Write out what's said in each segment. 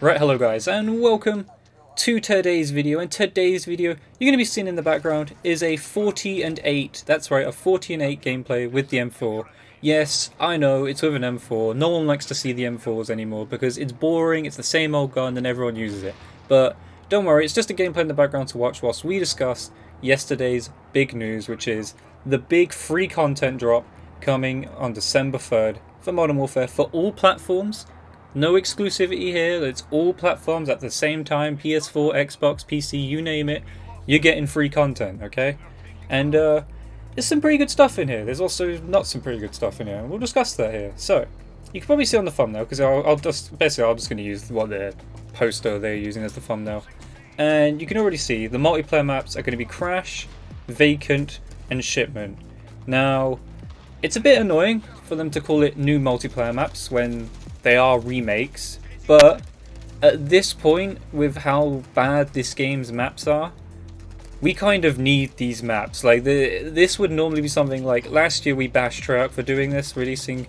Right, hello guys, and welcome to today's video. And today's video, you're going to be seeing in the background is a 40 and 8. That's right, a 40 and 8 gameplay with the M4. Yes, I know, it's with an M4. No one likes to see the M4s anymore because it's boring, it's the same old gun and everyone uses it. But don't worry, it's just a gameplay in the background to watch whilst we discuss yesterday's big news, which is the big free content drop coming on December 3rd for Modern Warfare for all platforms. No exclusivity here, it's all platforms at the same time, PS4, Xbox, PC, you name it, you're getting free content, okay? And there's some pretty good stuff in here, there's also not some pretty good stuff in here, and we'll discuss that here. So, you can probably see on the thumbnail, because I'm just going to use what the poster they're using as the thumbnail. And you can already see the multiplayer maps are going to be Crash, Vacant, and Shipment. Now, it's a bit annoying for them to call it new multiplayer maps when they are remakes, but at this point, with how bad this game's maps are, we kind of need these maps. Like, this would normally be something like, last year we bashed Treyarch for doing this, releasing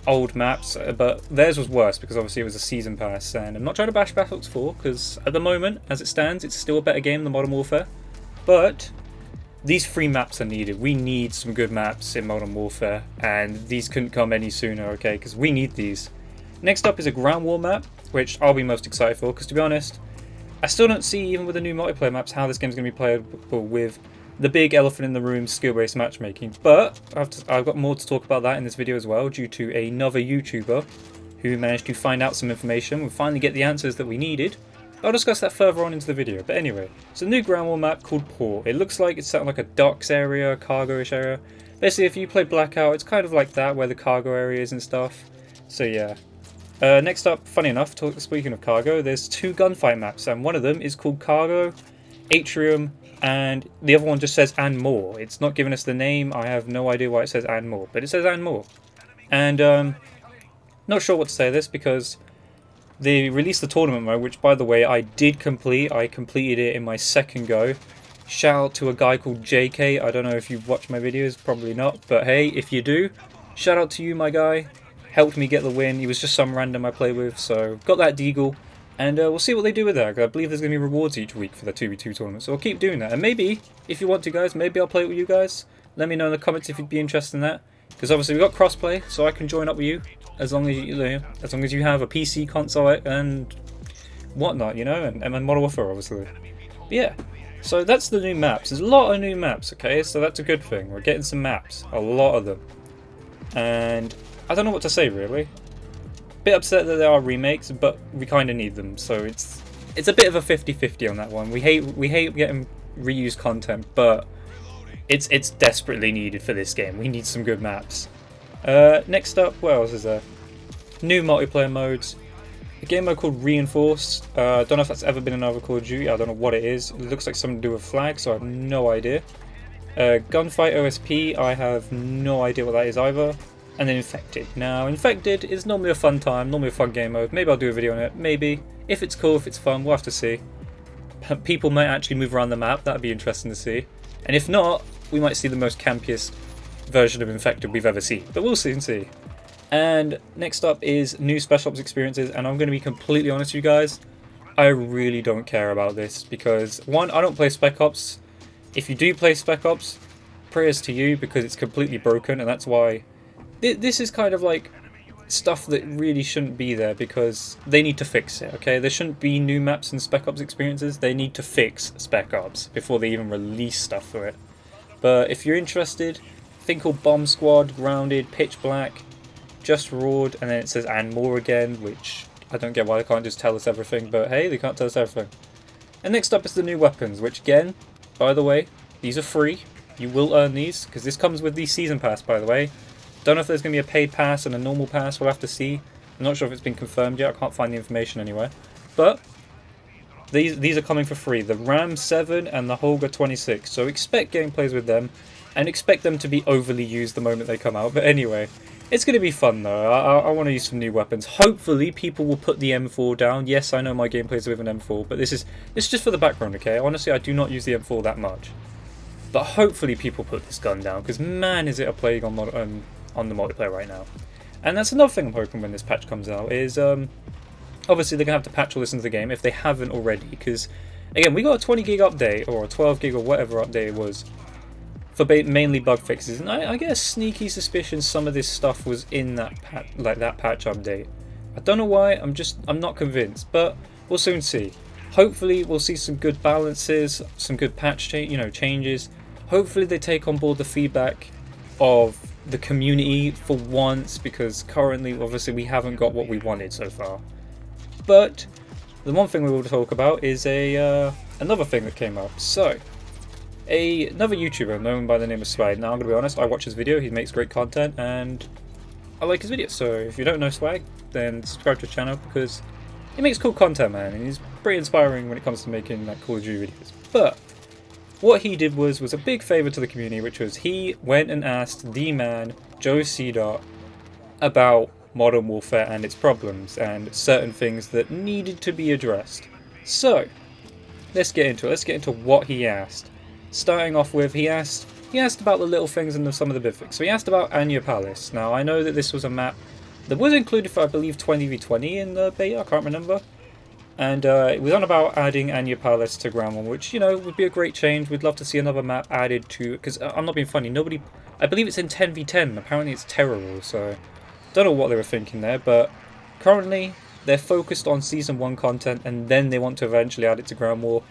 old maps, but theirs was worse because obviously it was a season pass, and I'm not trying to bash Black Ops 4, because at the moment, as it stands, it's still a better game than Modern Warfare, but these free maps are needed. We need some good maps in Modern Warfare, and these couldn't come any sooner, okay, because we need these. Next up is a ground war map, which I'll be most excited for, because to be honest, I still don't see, even with the new multiplayer maps, how this game's going to be playable with the big elephant in the room skill-based matchmaking. But I've got more to talk about that in this video as well, due to another YouTuber who managed to find out some information and finally get the answers that we needed. I'll discuss that further on into the video. But anyway, it's a new ground war map called Port. It looks like it's set on like a docks area, cargo-ish area. Basically, if you play Blackout, it's kind of like that, where the cargo area is and stuff. So yeah. Next up, funny enough, speaking of cargo, there's two gunfight maps, and one of them is called Cargo, Atrium, and the other one just says and more. It's not giving us the name. I have no idea why it says and more, but it says and more. And not sure what to say of this, because they released the tournament mode, which by the way I did complete. I completed it in my second go. Shout out to a guy called JK. I don't know if you've watched my videos, probably not, but hey, if you do, shout out to you, my guy. Helped me get the win. He was just some random I play with, so got that deagle, and we'll see what they do with that, because I believe there's going to be rewards each week for the 2v2 tournament, so I'll keep doing that. And maybe, if you want to guys, maybe I'll play it with you guys. Let me know in the comments if you'd be interested in that, because obviously we've got crossplay, so I can join up with you, as long as you have a PC, console, and whatnot, you know, and Modern Warfare, obviously. But yeah, so that's the new maps. There's a lot of new maps, okay, so that's a good thing. We're getting some maps, a lot of them, and I don't know what to say really. Bit upset that there are remakes, but we kind of need them, so it's a bit of a 50-50 on that one. We hate getting reused content, but it's desperately needed for this game. We need some good maps. Next up, what else is there? New multiplayer modes. A game mode called Reinforced. Don't know if that's ever been in another Call of Duty. I don't know what it is. It looks like something to do with flags, so I have no idea. Gunfight OSP. I have no idea what that is either. And then Infected. Now, Infected is normally a fun time, normally a fun game mode. Maybe I'll do a video on it. Maybe. If it's cool, if it's fun, we'll have to see. People might actually move around the map. That'd be interesting to see. And if not, we might see the most campiest version of Infected we've ever seen. But we'll soon see. And next up is new Spec Ops experiences. And I'm going to be completely honest with you guys. I really don't care about this. Because, one, I don't play Spec Ops. If you do play Spec Ops, prayers to you, because it's completely broken. And that's why this is kind of like stuff that really shouldn't be there, because they need to fix it, okay? There shouldn't be new maps and Spec Ops experiences. They need to fix Spec Ops before they even release stuff for it. But if you're interested, a thing called Bomb Squad, Grounded, Pitch Black, Just Roared, and then it says and more again, which I don't get why they can't just tell us everything, but hey, they can't tell us everything. And next up is the new weapons, which again, by the way, these are free. You will earn these, because this comes with the Season Pass, by the way. Don't know if there's going to be a paid pass and a normal pass, we'll have to see. I'm not sure if it's been confirmed yet, I can't find the information anywhere. But these are coming for free, the Ram 7 and the Holger 26, so expect gameplays with them, and expect them to be overly used the moment they come out. But anyway, it's going to be fun though. I want to use some new weapons. Hopefully people will put the M4 down. Yes, I know my gameplays with an M4, but it's just for the background, okay? Honestly, I do not use the M4 that much. But hopefully people put this gun down, because man is it a plague on the multiplayer right now. And that's another thing I'm hoping when this patch comes out, is Obviously, they're going to have to patch all this into the game if they haven't already, because, again, we got a 20 gig update, or a 12 gig or whatever update it was, for mainly bug fixes, and I get a sneaky suspicion some of this stuff was in that patch update. I don't know why, I'm not convinced, but we'll soon see. Hopefully we'll see some good balances, some good patch changes. Hopefully they take on board the feedback of the community for once, because currently obviously we haven't got what we wanted so far. But the one thing we will talk about is another thing that came up. So another YouTuber known by the name of Swag. Now I'm gonna be honest, I watch his video, he makes great content and I like his videos. So if you don't know Swag, then subscribe to his channel because he makes cool content, man, and he's pretty inspiring when it comes to making like Call of Duty videos. But what he did was a big favour to the community, which was he went and asked the man, Joe C. about Modern Warfare and its problems and certain things that needed to be addressed. So let's get into it. Let's get into what he asked. Starting off with, he asked about the little things and some of the big things. So he asked about Anya Palace. Now I know that this was a map that was included for, I believe, 20v20 in the beta, I can't remember. And it was on about adding Anya Palace to Ground 1, which, you know, would be a great change. We'd love to see another map added to, because I'm not being funny, I believe it's in 10v10, apparently it's terrible, so don't know what they were thinking there, but currently they're focused on Season 1 content, and then they want to eventually add it to Ground War.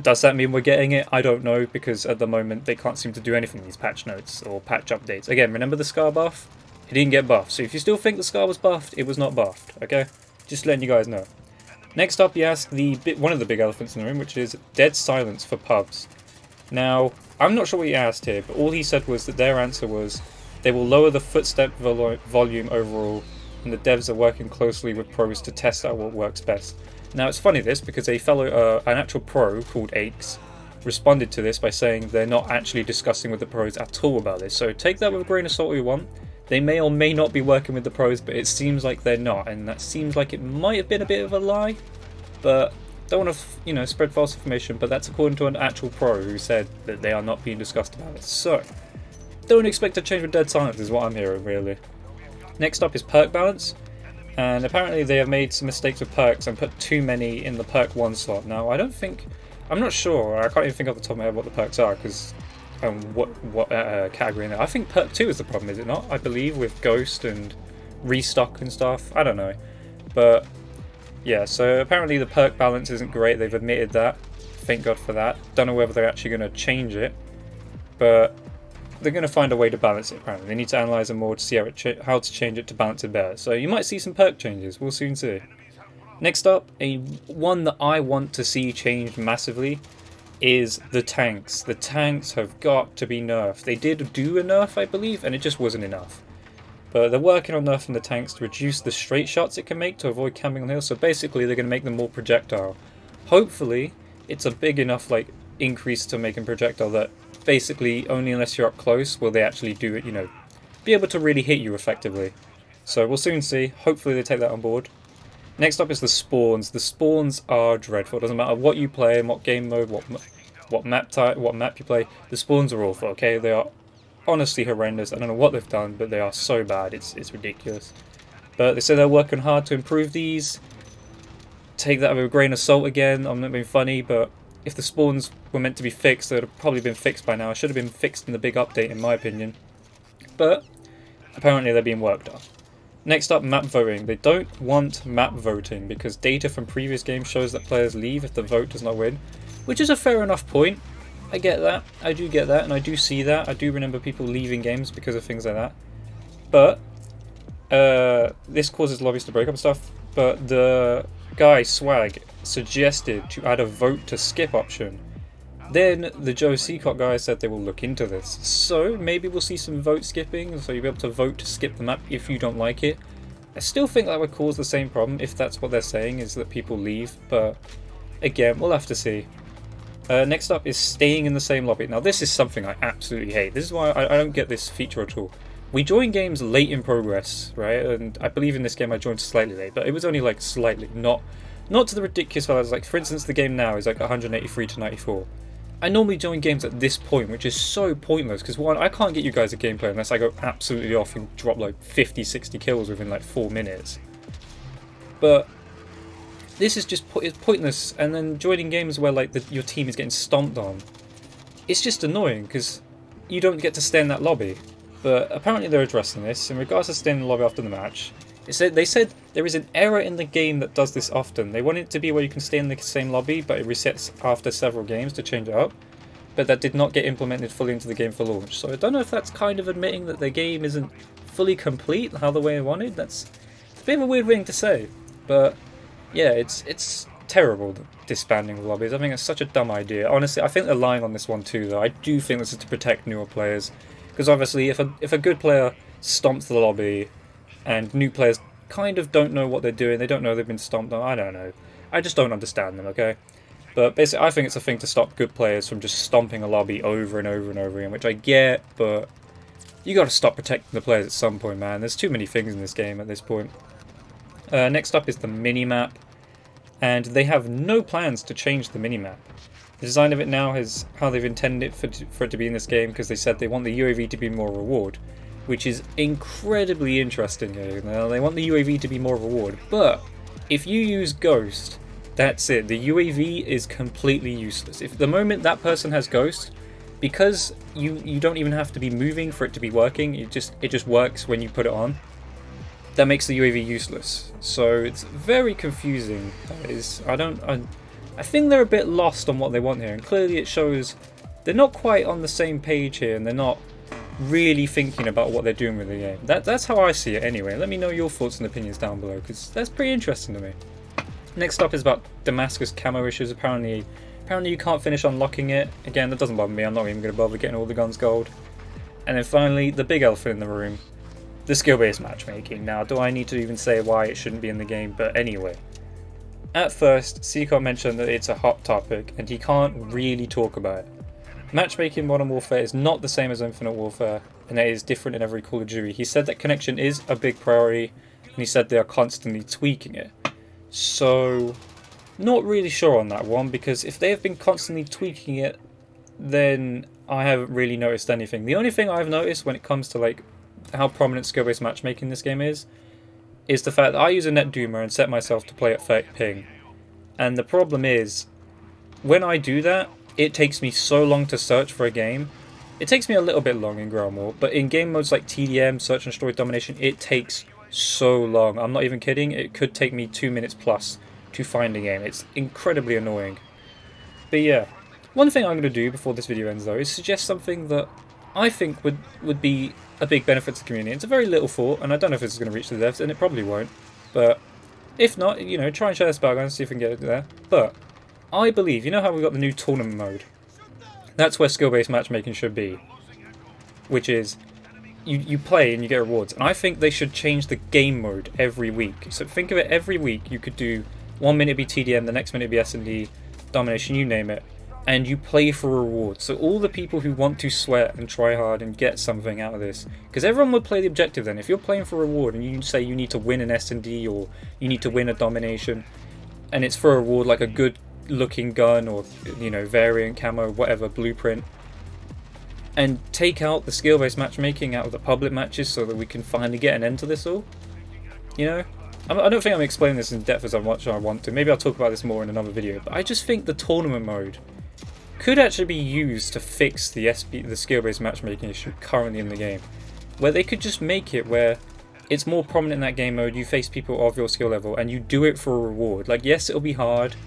Does that mean we're getting it? I don't know, because at the moment they can't seem to do anything in these patch notes or patch updates. Again, remember the Scar buff? It didn't get buffed, so if you still think the Scar was buffed, it was not buffed, okay? Just letting you guys know. Next up, he asked one of the big elephants in the room, which is dead silence for pubs. Now, I'm not sure what he asked here, but all he said was that their answer was they will lower the footstep volume overall, and the devs are working closely with pros to test out what works best. Now, it's funny this, because an actual pro called Aches responded to this by saying they're not actually discussing with the pros at all about this. So take that with a grain of salt if you want. They may or may not be working with the pros, but it seems like they're not, and that seems like it might have been a bit of a lie, but don't want to, spread false information, but that's according to an actual pro who said that they are not being discussed about it. So, don't expect a change with dead silence is what I'm hearing, really. Next up is perk balance, and apparently they have made some mistakes with perks and put too many in the perk 1 slot. Now, I'm not sure, I can't even think off the top of my head what the perks are, because what category in there. I think perk 2 is the problem, is it not? I believe, with Ghost and Restock and stuff. I don't know. But yeah, so apparently the perk balance isn't great. They've admitted that. Thank God for that. Don't know whether they're actually going to change it, but they're going to find a way to balance it, apparently. They need to analyse it more to see how to change it to balance it better. So you might see some perk changes. We'll soon see. Next up, one that I want to see changed massively is the tanks. The tanks have got to be nerfed. They did do a nerf, I believe, and it just wasn't enough. But they're working on nerfing the tanks to reduce the straight shots it can make to avoid camping on hills. So basically they're going to make them more projectile. Hopefully it's a big enough increase to making projectile that basically only unless you're up close will they actually do it, be able to really hit you effectively. So we'll soon see. Hopefully they take that on board. Next up is the spawns. The spawns are dreadful. It doesn't matter what you play, what game mode, what map type, what map you play. The spawns are awful. Okay, they are honestly horrendous. I don't know what they've done, but they are so bad. It's ridiculous. But they say they're working hard to improve these. Take that with a grain of salt again. I'm not being funny, but if the spawns were meant to be fixed, they would have probably been fixed by now. It should have been fixed in the big update, in my opinion. But apparently they're being worked on. Next up, map voting. They don't want map voting because data from previous games shows that players leave if the vote does not win, which is a fair enough point. I get that. I do get that, and I do see that. I do remember people leaving games because of things like that. But this causes lobbies to break up and stuff. But the guy, Swag, suggested to add a vote to skip option. Then the Joe Seacott guy said they will look into this. So maybe we'll see some vote skipping, so you'll be able to vote to skip the map if you don't like it. I still think that would cause the same problem if that's what they're saying, is that people leave. But again, we'll have to see. Next up is staying in the same lobby. Now this is something I absolutely hate. This is why I don't get this feature at all. We join games late in progress, right? And I believe in this game I joined slightly late, but it was only slightly, not to the ridiculous values. For instance, the game now is 183 to 94. I normally join games at this point, which is so pointless, because one, I can't get you guys a gameplay unless I go absolutely off and drop 50, 60 kills within 4 minutes. But this is just it's pointless, and then joining games where like your team is getting stomped on, it's just annoying because you don't get to stay in that lobby. But apparently they're addressing this in regards to staying in the lobby after the match. They said there is an error in the game that does this often. They want it to be where you can stay in the same lobby, but it resets after several games to change it up. But that did not get implemented fully into the game for launch. So I don't know if that's kind of admitting that the game isn't fully complete how the way I wanted. It's a bit of a weird thing to say, but yeah, it's terrible disbanding of lobbies. I think it's such a dumb idea. Honestly, I think they're lying on this one too, though. I do think this is to protect newer players, because obviously if a good player stomps the lobby and new players kind of don't know what they're doing, they don't know they've been stomped on, I don't know. I just don't understand them, okay? But basically, I think it's a thing to stop good players from just stomping a lobby over and over and over again, which I get, but you got to stop protecting the players at some point, man. There's too many things in this game at this point. Next up is the minimap, and they have no plans to change the minimap. The design of it now is how they've intended it for it to be in this game, because they said they want the UAV to be more reward, which is incredibly interesting here. Now, they want the UAV to be more reward, but if you use Ghost, that's it. The UAV is completely useless. If the moment that person has Ghost, because you don't even have to be moving for it to be working, it just works when you put it on. That makes the UAV useless. So it's very confusing. I think they're a bit lost on what they want here, and clearly it shows they're not quite on the same page here, and they're not really thinking about what they're doing with the game. That's how I see it anyway. Let me know your thoughts and opinions down below, because that's pretty interesting to me. Next up is about Damascus camo issues. Apparently you can't finish unlocking it. Again, that doesn't bother me. I'm not even going to bother getting all the guns gold. And then finally, the big elephant in the room, the skill-based matchmaking. Now, do I need to even say why it shouldn't be in the game? But anyway, at first, Seacott mentioned that it's a hot topic, and he can't really talk about it. Matchmaking in Modern Warfare is not the same as Infinite Warfare, and it is different in every Call of Duty. He said that connection is a big priority, and he said they are constantly tweaking it. So, not really sure on that one, because if they have been constantly tweaking it, then I haven't really noticed anything. The only thing I've noticed when it comes to like how prominent skill-based matchmaking in this game is the fact that I use a NetDoomer and set myself to play at 30 ping. And the problem is, when I do that, it takes me so long to search for a game. It takes me a little bit long in Ground War, but in game modes like TDM, Search and Destroy Domination, it takes so long. I'm not even kidding. It could take me 2 minutes plus to find a game. It's incredibly annoying. But yeah, one thing I'm going to do before this video ends though is suggest something that I think would be a big benefit to the community. It's a very little thought, and I don't know if this is going to reach the devs, and it probably won't. But if not, you know, try and share this background and see if we can get it there. But I believe, you know how we've got the new tournament mode? That's where skill-based matchmaking should be. Which is, you play and you get rewards. And I think they should change the game mode every week. So think of it, every week you could do 1 minute be TDM, the next minute be S&D, Domination, you name it. And you play for rewards. So all the people who want to sweat and try hard and get something out of this, because everyone would play the objective then. If you're playing for reward and you say you need to win an S&D or you need to win a Domination, and it's for a reward like a good looking gun or, you know, variant camo, whatever, blueprint, and take out the skill-based matchmaking out of the public matches so that we can finally get an end to this all. You know, I don't think I'm explaining this in depth as much as I want to. Maybe I'll talk about this more in another video, but I just think the tournament mode could actually be used to fix the skill-based matchmaking issue currently in the game, where they could just make it where it's more prominent in that game mode, you face people of your skill level and you do it for a reward. Like, yes, it'll be hard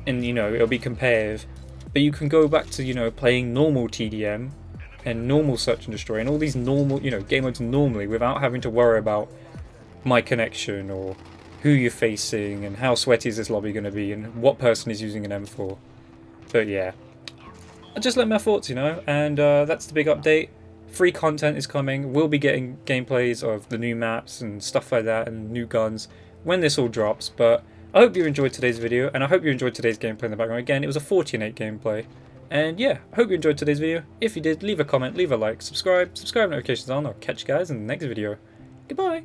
and, you know, it'll be competitive, but you can go back to, you know, playing normal TDM and normal Search and Destroy and all these normal, you know, game modes normally without having to worry about my connection or who you're facing and how sweaty is this lobby going to be and what person is using an M4. But yeah, I just let my thoughts, you know, and that's the big update. Free content is coming. We'll be getting gameplays of the new maps and stuff like that and new guns when this all drops. But I hope you enjoyed today's video, and I hope you enjoyed today's gameplay in the background. Again, it was a 14:8 gameplay. And yeah, I hope you enjoyed today's video. If you did, leave a comment, leave a like, subscribe, notifications on. I'll catch you guys in the next video. Goodbye.